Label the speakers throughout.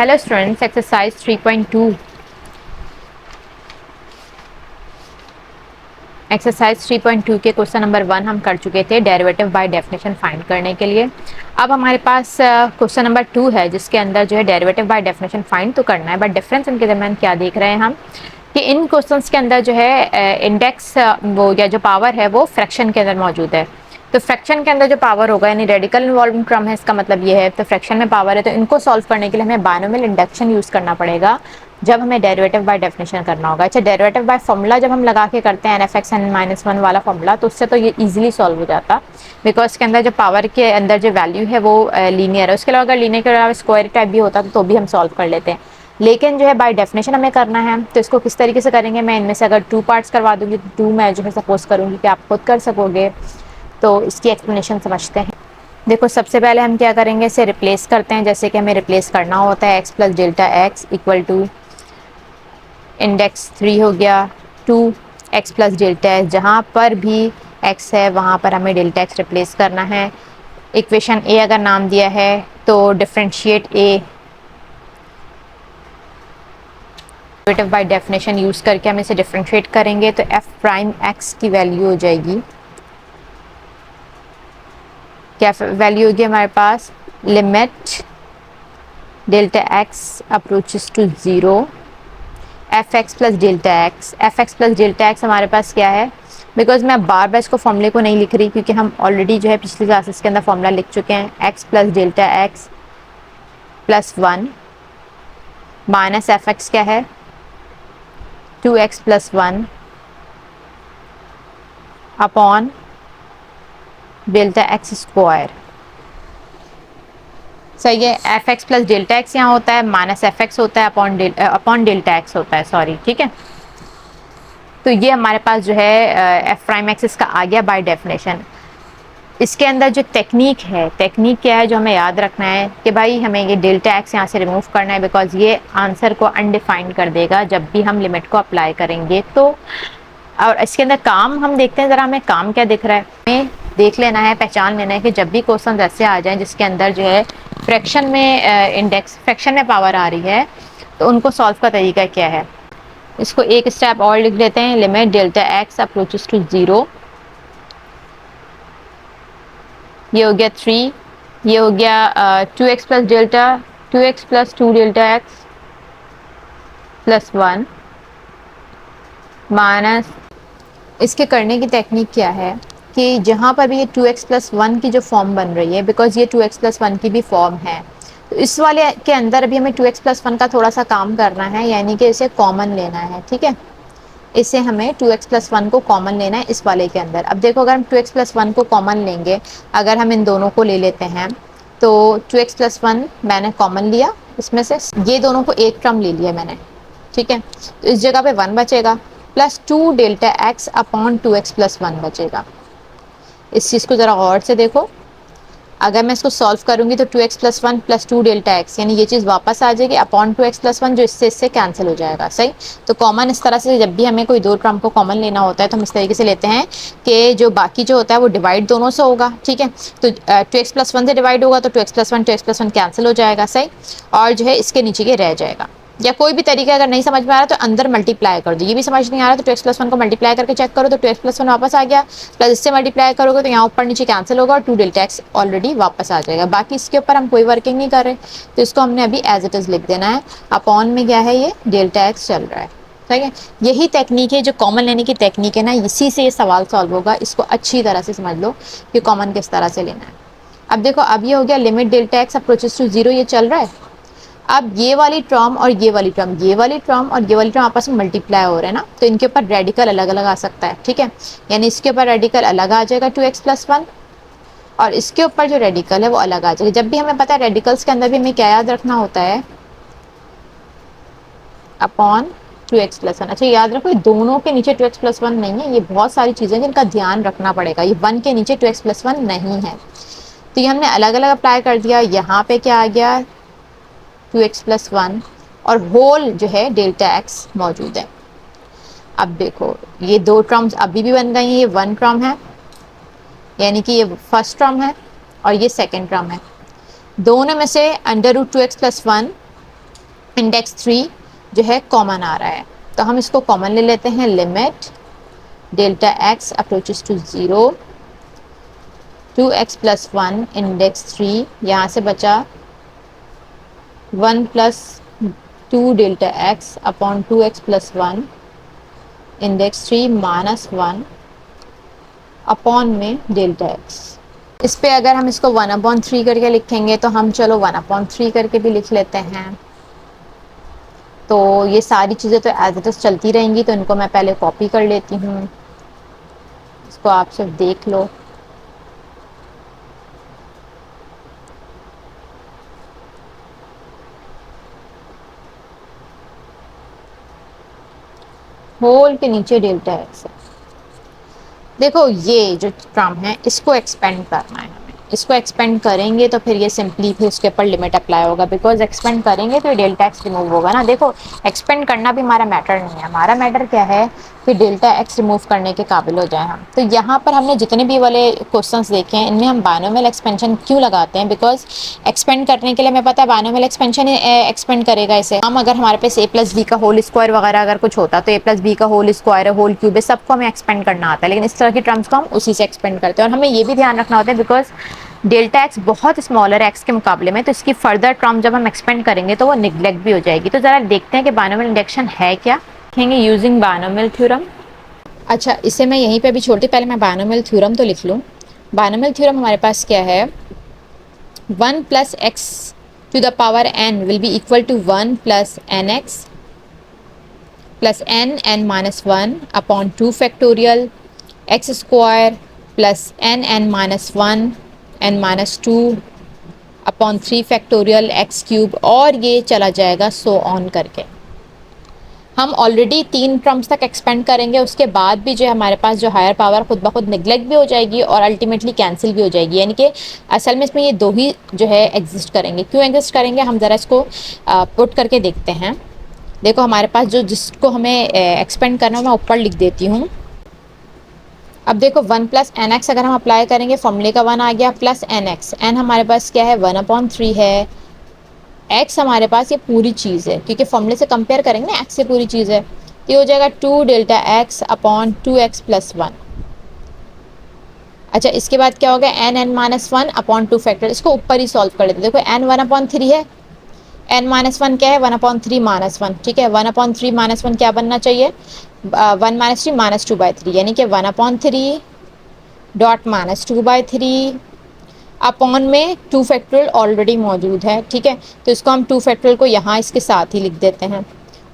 Speaker 1: Hello students, exercise 3.2 के question number 1 हम कर चुके थे डेरिवेटिव बाय डेफिनेशन फाइंड करने के लिए। अब हमारे पास क्वेश्चन नंबर 2 है जिसके अंदर जो है डेरिवेटिव बाय डेफिनेशन फाइंड तो करना है, बट डिफरेंस इनके दरमियान क्या देख रहे हैं हम कि इन क्वेश्चंस के अंदर जो है इंडेक्स वो या जो पावर है वो फ्रैक्शन के अंदर मौजूद है। तो फ्रैक्शन के अंदर जो पावर होगा यानी रेडिकल इन्वॉल्विंग टर्म है, इसका मतलब ये है तो फ्रैक्शन में पावर है, तो इनको सॉल्व करने के लिए हमें बायनोमियल इंडक्शन यूज करना पड़ेगा जब हमें डेरिवेटिव बाय डेफिनेशन करना होगा। अच्छा, डेरिवेटिव बाय फॉर्मूला जब हम लगा के करते हैं nfx n-1 वाला फॉर्मूला, तो उससे तो ये इजीली सॉल्व हो जाता, बिकॉज इसके अंदर जो पावर के अंदर जो वैल्यू है वो लीनियर है। उसके अलावा अगर लीनियर के अलावा स्क्वायर टाइप भी होता तो भी हम सॉल्व कर लेते हैं, लेकिन जो है बाय डेफिनेशन हमें करना है। तो इसको किस तरीके से करेंगे, मैं इनमें से अगर 2 पार्ट्स करवा दूंगी तो 2 मैं जो है सपोज करूंगी कि आप खुद कर सकोगे। तो इसकी एक्सप्लेनेशन समझते हैं। देखो, सबसे पहले हम क्या करेंगे, इसे रिप्लेस करते हैं जैसे कि हमें रिप्लेस करना होता है। x plus delta x equal to index 3 हो गया 2x प्लस डेल्टा एक्स, जहाँ पर भी x है वहाँ पर हमें डेल्टा एक्स रिप्लेस करना है। इक्वेशन a अगर नाम दिया है तो differentiate a derivative by definition use करके हम इसे डिफरेंशिएट करेंगे तो f प्राइम x की वैल्यू हो जाएगी, क्या वैल्यू होगी हमारे पास, limit delta x approaches to 0 f x plus delta x. F x plus delta x हमारे पास क्या है, बिकॉज मैं बार बार इसको फॉर्मूले को नहीं लिख रही क्योंकि हम ऑलरेडी जो है पिछली क्लासेस के अंदर फॉर्मूला लिख चुके हैं। X plus delta x plus 1 minus F x क्या है 2x plus 1 upon delta x square. सही है, F x plus delta x यहाँ होता है, माइनस एफ एक्स होता है, अपॉन डेल्टा एक्स होता है, सॉरी, ठीक है। तो ये हमारे पास जो है एफ प्राइम एक्स इसका आ गया बाय डेफिनेशन। इसके अंदर जो टेक्निक है, टेक्निक क्या है जो हमें याद रखना है कि भाई हमें ये डेल्टा एक्स यहाँ से रिमूव करना है, बिकॉज ये आंसर को अनडिफाइंड कर देगा जब भी हम लिमिट को अप्लाई करेंगे। तो और इसके अंदर काम हम देखते हैं, ज़रा हमें काम क्या दिख रहा है, हमें देख लेना है, पहचान लेना है कि जब भी क्वेश्चन ऐसे आ जाएं जिसके अंदर जो है फ्रैक्शन में इंडेक्स फ्रैक्शन में पावर आ रही है तो उनको सॉल्व का तरीका क्या है। इसको एक स्टेप और लिख लेते हैं, limit delta x approaches to 0, ये हो गया 3, ये हो गया 2x plus delta 2x plus 2 delta x plus 1 minus. इसके करने की टेक्निक क्या है कि जहाँ पर भी ये 2x प्लस 1 की जो फॉर्म बन रही है, बिकॉज ये 2x प्लस 1 की भी फॉर्म है, तो इस वाले के अंदर अभी हमें 2x प्लस 1 का थोड़ा सा काम करना है, यानी कि इसे कॉमन लेना है, ठीक है। इसे हमें 2x प्लस 1 को कॉमन लेना है इस वाले के अंदर। अब देखो, अगर हम 2x प्लस 1 को कॉमन लेंगे, अगर हम इन दोनों को ले लेते हैं तो 2x प्लस 1 मैंने कॉमन लिया, इसमें से ये दोनों को एक टर्म ले लिया मैंने, ठीक है। तो इस जगह पे 1 बचेगा plus 2 delta x upon 2x plus 1 बचेगा। इस चीज़ को ज़रा गौर से देखो, अगर मैं इसको सॉल्व करूंगी तो 2x plus 1 plus 2 delta x, यानी ये चीज़ वापस आ जाएगी अपॉन 2x प्लस 1, जो इससे कैंसिल हो जाएगा, सही। तो कॉमन इस तरह से जब भी हमें कोई दो टर्म को कॉमन लेना होता है तो हम इस तरीके से लेते हैं कि जो बाकी जो होता है वो डिवाइड दोनों से होगा, ठीक है। तो 2x प्लस 1 से डिवाइड होगा तो 2x प्लस वन कैंसिल हो जाएगा, सही, और जो है इसके नीचे के रह जाएगा। या कोई भी तरीका अगर नहीं समझ में आ रहा तो अंदर मल्टीप्लाई कर दो, ये भी समझ नहीं आ रहा तो 2x प्लस 1 को मल्टीप्लाई करके चेक करो तो 2x प्लस 1 वापस आ गया, प्लस इससे मल्टीप्लाई करोगे तो यहाँ ऊपर नीचे कैंसिल होगा और 2 डेल्टा एक्स ऑलरेडी वापस आ जाएगा। बाकी इसके ऊपर हम कोई वर्किंग नहीं कर रहे, तो इसको हमने अभी एज इट इज लिख देना है। अपॉन में क्या है, ये डेल्टा एक्स चल रहा है, ठीक है। यही टेक्निक है जो कॉमन लेने की टेक्निक है ना, इसी से ये सवाल सॉल्व होगा। इसको अच्छी तरह से समझ लो कि कॉमन किस तरह से लेना है। अब देखो, अब ये हो गया limit delta x approaches to 0, ये चल रहा है। अब ये वाली टर्म और ये वाली टर्म, ये वाली टर्म और ये वाली टर्म आपस में मल्टीप्लाई हो रहे हैं ना, तो इनके ऊपर रेडिकल अलग अलग आ सकता है, ठीक है। यानी इसके ऊपर रेडिकल अलग आ जाएगा 2x प्लस 1, और इसके ऊपर जो रेडिकल है वो अलग आ जाएगा। जब भी हमें पता है रेडिकल्स के अंदर भी हमें क्या याद रखना होता है, अपॉन 2x प्लस 1। अच्छा, याद रखो दोनों के नीचे 2x प्लस 1 नहीं है, ये बहुत सारी चीज़ें जिनका ध्यान रखना पड़ेगा, ये 1 के नीचे 2x प्लस 1 नहीं है। तो ये हमने अलग अलग अप्लाई कर दिया। यहाँ पे क्या आ गया 2x प्लस 1 और होल जो है डेल्टा एक्स मौजूद है। अब देखो, ये दो टर्म्स अभी भी बन गई हैं, ये 1 टर्म है, यानी कि ये फर्स्ट टर्म है और ये सेकेंड टर्म है। दोनों में से under root 2x plus 1 index 3 जो है कॉमन आ रहा है, तो हम इसको कॉमन ले लेते हैं। Limit delta x approaches to 0, 2x plus 1 index 3, यहाँ से बचा 1 plus 2 delta x upon 2x plus 1 index 3 minus 1 upon में डेल्टा एक्स। इस पे अगर हम इसको 1/3 करके लिखेंगे तो हम चलो 1/3 करके भी लिख लेते हैं। तो ये सारी चीज़ें तो एज इट इज़ चलती रहेंगी, तो इनको मैं पहले कॉपी कर लेती हूँ, इसको आप सिर्फ देख लो। होल के नीचे डेल्टा एक्स है। देखो ये जो टर्म है इसको एक्सपेंड करना है हमें, इसको एक्सपेंड करेंगे तो फिर ये सिंपली फिर उसके ऊपर लिमिट अप्लाई होगा, बिकॉज एक्सपेंड करेंगे तो डेल्टा एक्स रिमूव होगा ना। देखो एक्सपेंड करना भी हमारा मैटर नहीं है, हमारा मैटर क्या है कि डेल्टा एक्स रिमूव करने के काबिल हो जाए हम। तो यहाँ पर हमने जितने भी वाले क्वेश्चंस देखे हैं इनमें हम बायनोमियल एक्सपेंशन क्यों लगाते हैं, बिकॉज एक्सपेंड करने के लिए हमें पता है बायनोमियल एक्सपेंशन एक्सपेंड करेगा इसे। हम अगर हमारे पास a प्लस बी का होल स्क्वायर वगैरह अगर कुछ होता तो a प्लस बी का होल स्क्वायर है, होल क्यूब है, सबको हमें एक्सपेंड करना आता है, लेकिन इस तरह की टर्म्स को हम उसी से एक्सपेंड करते हैं। और हमें ये भी ध्यान रखना होता है बिकॉज डेल्टा एक्स बहुत स्मॉलर है एक्स के मुकाबले में, तो इसकी फर्दर टर्म जब हम एक्सपेंड करेंगे तो वो निगलेक्ट भी हो जाएगी। तो जरा देखते हैं कि बायनोमियल इंडक्शन है क्या, देखेंगे यूजिंग बायनोमियल थ्योरम। अच्छा, इसे मैं यहीं पे भी छोड़ती, पहले मैं बायनोमियल थ्योरम तो लिख लूँ। बायनोमियल थ्योरम हमारे पास क्या है, 1 plus x to the power n will be equal to 1 plus n x plus n minus 1 upon 2 factorial x square plus n minus 1 n minus 2 upon 3 factorial x cube, और ये चला जाएगा so on करके। हम already 3 terms तक expand करेंगे, उसके बाद भी जो हमारे पास जो हायर पावर खुद ब खुद निगलेक्ट भी हो जाएगी और अल्टीमेटली कैंसिल भी हो जाएगी, यानी कि असल में इसमें ये दो ही जो है एग्जिस्ट करेंगे। क्यों एग्जिस्ट करेंगे, हम ज़रा इसको पुट करके देखते हैं। देखो हमारे पास जो जिसको हमें एक्सपेंड करना है मैं ऊपर लिख देती हूँ। अब देखो 1 प्लस एन एक्स अगर हम अप्लाई करेंगे, फॉर्मूले का 1 आ गया, प्लस एन एक्स, एन हमारे पास क्या है 1/3 है, एक्स हमारे पास ये पूरी चीज़ है क्योंकि फॉर्मूले से कंपेयर करेंगे ना, एक्स से पूरी चीज़ है, तो ये हो जाएगा 2 delta x upon 2x plus 1। अच्छा, इसके बाद क्या हो गया n माइनस 1 अपॉन 2 फैक्टर, इसको ऊपर ही सॉल्व कर लेते। देखो n 1/3 है, n माइनस 1 क्या है 1/3 माइनस 1, ठीक है, 1/3 माइनस 1 क्या बनना चाहिए 1 माइनस 3 माइनस 2/3, यानी कि 1/3 डॉट माइनस 2/3 अपॉन में 2 फैक्टोरियल ऑलरेडी मौजूद है, ठीक है, तो इसको हम 2 फैक्टोरियल को यहाँ इसके साथ ही लिख देते हैं,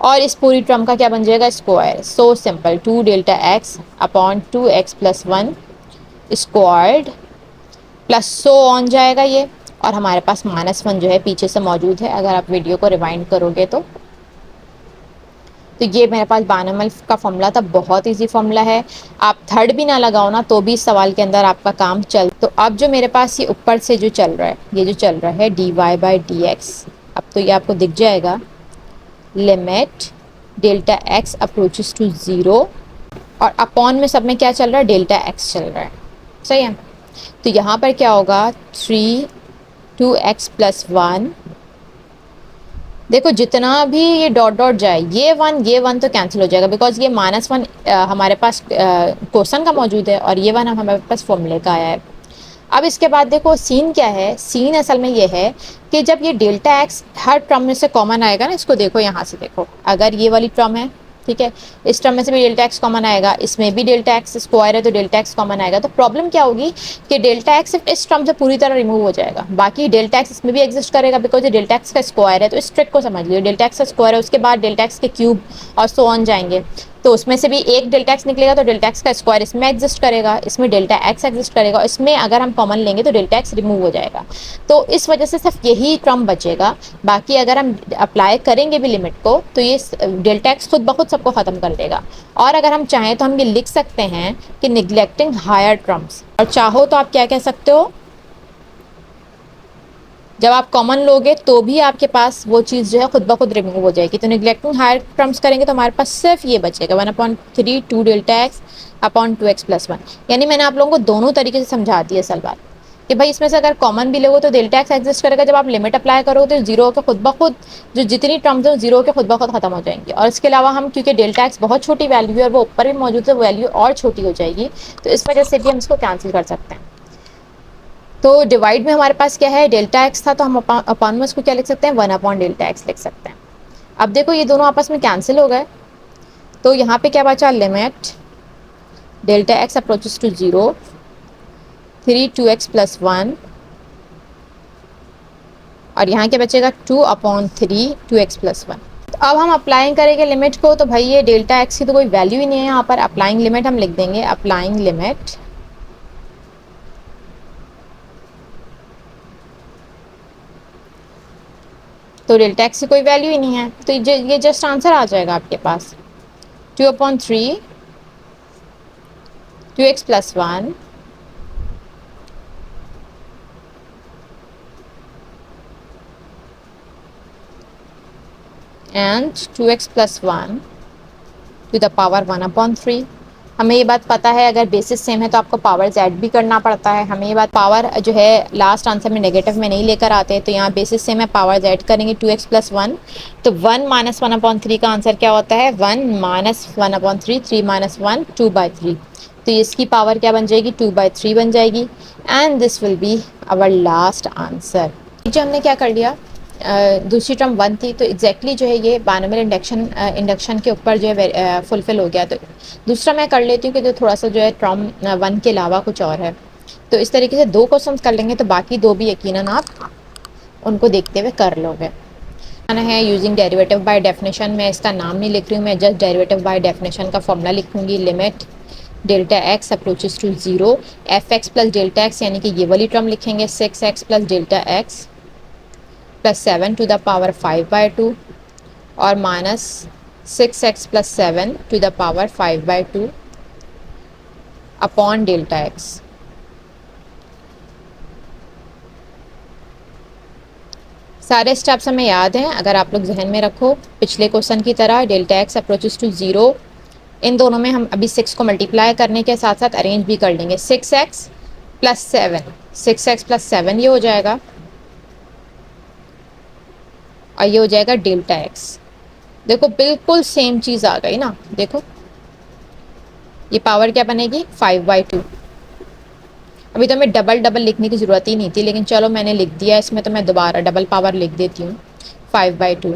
Speaker 1: और इस पूरी टर्म का क्या बन जाएगा square. So simple, 2 delta x upon 2x plus 1 squared plus so on जाएगा ये, और हमारे पास -1 जो है पीछे से मौजूद है अगर आप वीडियो को रिवाइंड करोगे तो। ये मेरे पास बायनोमियल का फॉर्मूला था, बहुत इजी फॉर्मूला है, आप थर्ड भी ना लगाओ ना तो भी इस सवाल के अंदर आपका काम चल। तो अब जो मेरे पास ये ऊपर से जो चल रहा है, ये जो चल रहा है dy/dx, अब तो ये आपको दिख जाएगा, limit delta x approaches to 0, और अपॉन में सब में क्या चल रहा है डेल्टा एक्स चल रहा है, सही है। तो यहाँ पर क्या होगा 3 2x प्लस 1, देखो जितना भी ये डॉट डॉट जाए ये 1 तो कैंसिल हो जाएगा बिकॉज ये -1 हमारे पास क्वेश्चन का मौजूद है और ये 1 हमारे पास फॉर्मूले का आया है। अब इसके बाद देखो सीन क्या है, सीन असल में ये है कि जब ये डेल्टा एक्स हर टर्म में से कॉमन आएगा ना, इसको देखो यहाँ से देखो, अगर ये वाली टर्म है, ठीक है, इस टर्म में से भी डेल्टा एक्स कॉमन आएगा, इसमें भी डेल्टा एक्स स्क्वायर है तो डेल्टा एक्स कॉमन आएगा। तो प्रॉब्लम क्या होगी कि डेल्टा एक्स इस टर्म से पूरी तरह रिमूव हो जाएगा, बाकी डेल्टा एक्स इसमें भी एग्जिस्ट करेगा बिकॉज ये डेल्टा एक्स का स्क्वायर है। तो इस ट्रिक को समझ लीजिए, डेल्टा एक्स का स्क्वायर है, उसके बाद डेल्टा एक्स के क्यूब और सो ऑन जाएंगे, तो उसमें से भी एक डेल्टा एक्स निकलेगा तो डेल्टा एक्स का स्क्वायर इसमें एग्जिस्ट करेगा, इसमें डेल्टा एक्स एग्जिस्ट करेगा, इसमें अगर हम कॉमन लेंगे तो डेल्टा एक्स रिमूव हो जाएगा। तो इस वजह से सिर्फ यही टर्म बचेगा, बाकी अगर हम अप्लाई करेंगे भी लिमिट को तो ये डेल्टा एक्स खुद ब खुद सबको ख़त्म कर देगा। और अगर हम चाहें तो हम ये लिख सकते हैं कि निगलेक्टिंग हायर टर्म्स, और चाहो तो आप क्या कह सकते हो, जब आप कॉमन लोगे तो भी आपके पास वो चीज़ जो है खुद ब खुद रिमूव हो जाएगी। तो निगलेक्टिंग हायर टर्म्स करेंगे तो हमारे पास सिर्फ ये बचेगा 1/3 2 delta x upon 2x plus 1। यानी मैंने आप लोगों को दोनों तरीके से समझा दी असल बात, कि भाई इसमें से अगर कॉमन भी लोगे तो डेल्टा एक्स एग्जिस्ट करेगा। जब आप लिमिट अप्लाई करोगे तो जीरो के खुद ब खुद जो जितनी टर्म्स है जीरो के खुद ब खुद खत्म हो जाएंगी। और इसके अलावा हम क्योंकि डेल्टा एक्स बहुत छोटी वैल्यू है और वो ऊपर भी मौजूद है, वैल्यू और छोटी हो जाएगी, तो इस वजह से भी हम इसको कैंसिल कर सकते हैं। तो डिवाइड में हमारे पास क्या है, डेल्टा एक्स था तो हम अपॉन में इसको क्या लिख सकते हैं, 1 अपॉन डेल्टा एक्स लिख सकते हैं। अब देखो ये दोनों आपस में कैंसिल हो गए, तो यहाँ पे क्या बचा, limit delta x approaches to 0 3 2x plus 1, और यहाँ क्या बचेगा 2 अपॉन 3 2x प्लस 1। तो अब हम अप्लाइंग करेंगे लिमिट को, तो भाई ये डेल्टा एक्स की तो कोई वैल्यू ही नहीं है यहाँ पर। अप्लाइंग लिमिट हम लिख देंगे, अप्लाइंग लिमिट तो डेल्टा एक्स की कोई वैल्यू ही नहीं है, तो ये जस्ट आंसर आ जाएगा आपके पास 2 upon 3 2x plus 1 and 2x plus 1 to the power 1 upon 3। हमें ये बात पता है अगर बेसिस सेम है तो आपको पावर z भी करना पड़ता है। हमें ये बात पावर जो है लास्ट आंसर में नेगेटिव में नहीं लेकर आते, तो यहाँ बेसिस सेम है, पावर z करेंगे 2x प्लस 1, तो 1 माइनस 1 अपॉन 3 का आंसर क्या होता है, 1 माइनस 1 अपॉन 3, 3 माइनस 1 2/3, तो इसकी पावर क्या बन जाएगी, 2/3 बन जाएगी। And this will be our last answer. जो हमने क्या कर लिया, दूसरी टर्म 1 थी, तो एग्जैक्टली जो है ये बाइनोमियल इंडक्शन के ऊपर जो है फुलफिल हो गया। तो दूसरा मैं कर लेती हूँ कि जो थोड़ा सा जो है टर्म 1 के अलावा कुछ और है, तो इस तरीके से 2 क्वेश्चंस कर लेंगे, तो बाकी 2 भी यकीनन आप उनको देखते हुए कर लोगे। है यूजिंग डेरिवेटिव बाय डेफिनेशन, मैं इसका नाम नहीं लिख रही हूँ, मैं जस्ट डेरिवेटिव बाय डेफिनेशन का फॉर्मूला लिखूंगी। Limit delta x approaches to 0 f x plus delta x, यानी कि ये वाली टर्म लिखेंगे 6x plus delta x plus 7 to the power 5/2 और minus 6x plus 7 to the power 5/2 upon delta x. सारे steps हमें याद हैं, अगर आप लोग जहन में रखो पिछले क्वेश्चन की तरह डेल्टा एक्स अप्रोचेस टू 0, इन दोनों में हम अभी 6 को मल्टीप्लाई करने के साथ साथ अरेंज भी कर लेंगे। 6x प्लस 7, 6x प्लस 7 ये हो जाएगा, और ये हो जाएगा डेल्टा एक्स। देखो बिल्कुल सेम चीज़ आ गई ना, देखो ये पावर क्या बनेगी 5/2। अभी तो हमें डबल डबल लिखने की ज़रूरत ही नहीं थी, लेकिन चलो मैंने लिख दिया इसमें, तो मैं दोबारा डबल पावर लिख देती हूँ 5/2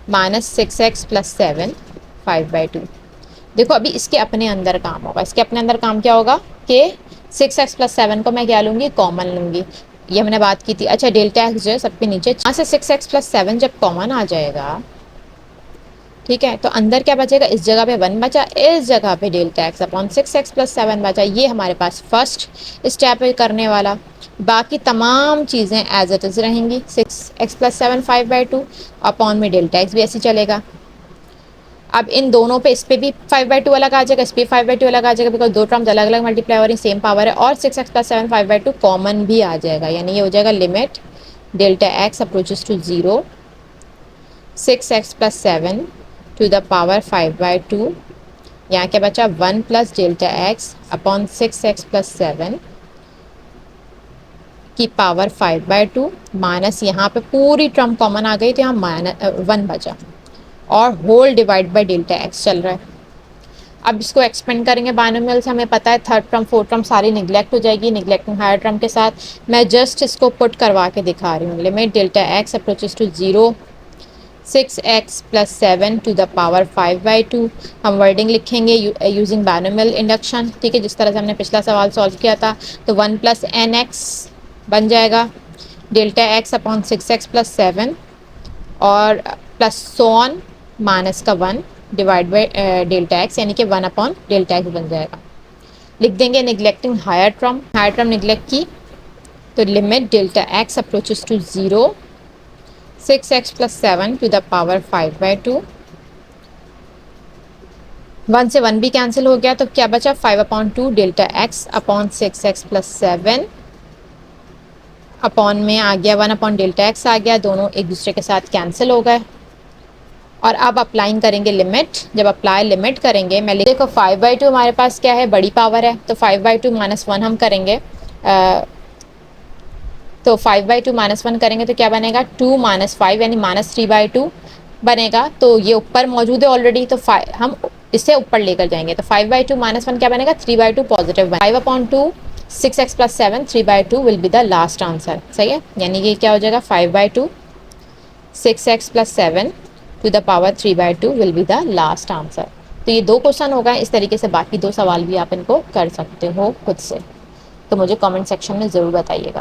Speaker 1: माइनस 6x प्लस 7 5/2। देखो अभी इसके अपने अंदर काम होगा, इसके अपने अंदर काम क्या होगा कि 6x प्लस 7 को मैं क्या लूँगी, कॉमन लूँगी, ये हमने बात की थी। अच्छा डेल्टा एक्स जो है सबके नीचे, यहाँ से 6x प्लस 7 जब कॉमन आ जाएगा, ठीक है, तो अंदर क्या बचेगा, इस जगह पे 1 बचा, इस जगह पे delta x upon 6x plus 7 बचा। ये हमारे पास फर्स्ट स्टेप है करने वाला। बाकी तमाम चीज़ें एज इट इज़ रहेंगी, 6x प्लस 7 5/2 अपॉन में डेल्टा एक्स भी ऐसे चलेगा। अब इन दोनों पे, इस पे भी 5/2 अलग आ जाएगा, इस पे 5/2 अलग आ जाएगा, बिकॉज दो टर्म्स अलग अलग मल्टीप्लाई हो रही, सेम पावर है, और 6x प्लस 7 5/2 कॉमन भी आ जाएगा, यानी ये हो जाएगा limit delta x approaches to 0 6x plus 7 to the power 5/2, यहाँ क्या बचा 1 plus delta x upon 6x plus 7 की पावर 5/2 माइनस, यहाँ पे पूरी टर्म कॉमन आ गई तो यहाँ माइनस 1 बचा, और whole divide by delta x चल रहा है। अब इसको एक्सपेंड करेंगे बाइनोमियल से, हमें पता है थर्ड टर्म फोर्थ टर्म सारी निगलेक्ट हो जाएगी, निगलेक्टिंग हायर टर्म के साथ मैं जस्ट इसको पुट करवा के दिखा रही हूँ। Limit delta x approaches to 0 6x plus 7 to the power 5/2, हम वर्डिंग लिखेंगे यूजिंग बाइनोमियल इंडक्शन, ठीक है, जिस तरह से हमने पिछला सवाल सॉल्व किया था। तो 1 प्लस nx बन जाएगा delta x upon 6x plus 7 और प्लस सोन माइनस का 1 डिवाइड बाई डेल्टा एक्स, यानी कि 1 अपॉन डेल्टा एक्स बन जाएगा। लिख देंगे निगलेक्टिंग हायर टर्म निगलेक्ट की, तो limit delta x approaches to 0 6x plus 7 to the power 5/2, 1 से 1 भी कैंसिल हो गया, तो क्या बचा 5/2 delta x upon 6x plus 7 upon में आ गया 1 अपॉन डेल्टा एक्स आ गया, दोनों एक दूसरे के साथ कैंसिल हो गए। और अब अप्लाइंग करेंगे लिमिट, जब अप्लाई लिमिट करेंगे, मैं देखो 5/2 हमारे पास क्या है, बड़ी पावर है, तो 5/2 माइनस 1 हम करेंगे तो 5/2 -1 करेंगे तो क्या बनेगा 2 - 5 यानी -3/2 बनेगा। तो ये ऊपर मौजूद है ऑलरेडी, तो हम इसे ऊपर लेकर जाएंगे। तो 5/2 -1 क्या बनेगा 3/2 positive 5/2 6x + 7 3/2 will be the last answer. सही है, यानी कि क्या हो जाएगा 5/2 6x + 7 to the power 3/2 will be the last answer. तो ये 2 क्वेश्चन होगा। इस तरीके से बाकी 2 सवाल भी आप इनको कर सकते हो खुद से। तो मुझे कमेंट सेक्शन में ज़रूर बताइएगा।